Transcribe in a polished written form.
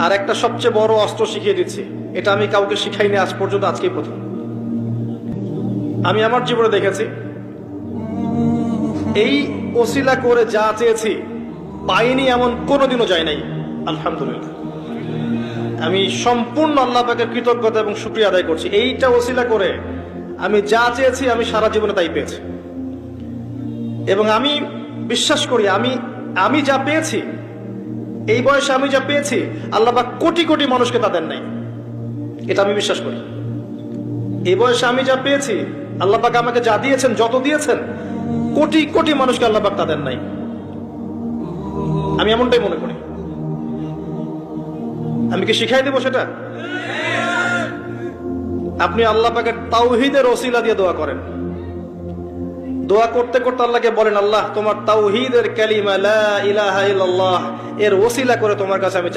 আর একটা সবচেয়ে বড় অস্ত্র শিখিয়ে দিচ্ছি, এটা আমি কাউকে শিখাইনি আজ পর্যন্ত, আজকেই প্রথম। আমি আমার জীবনে দেখেছি এই ওসিলা করে যা চেয়েছি পাইনি এমন কোনোদিনও যায় নাই, আলহামদুলিল্লাহ। আমি সম্পূর্ণ আল্লাহ পাকের কৃতজ্ঞতা এবং শুকরিয়া আদায় করছি। এইটা ওসিলা করে আমি যা চেয়েছি আমি সারা জীবনে তাই পেয়েছি। এবং আমি বিশ্বাস করি আমি যা পেয়েছি, এই বয়সে আমি যা পেয়েছি, আল্লাহ পাক কোটি কোটি মানুষকে তা দেন নাই, এটা আমি বিশ্বাস করি। এই বয়সে আমি যা পেয়েছি, আল্লাহ পাক আমাকে যা দিয়েছেন, যত দিয়েছেন, কোটি কোটি মানুষকে আল্লাহ পাক তা দেন নাই, আমি এমনটাই মনে করি। আমি কি শিখাই দেব সেটা? আপনি আল্লাহ পাকের তাওহীদের ওসিলা দিয়ে দোয়া করেন। দোয়া করতে করতে আল্লাহকে বলেন, আল্লাহ তোমার তাওহীদের কালিমা লা ইলাহা ইল্লাল্লাহ এর ওসিলা করে তোমার কাছে আমি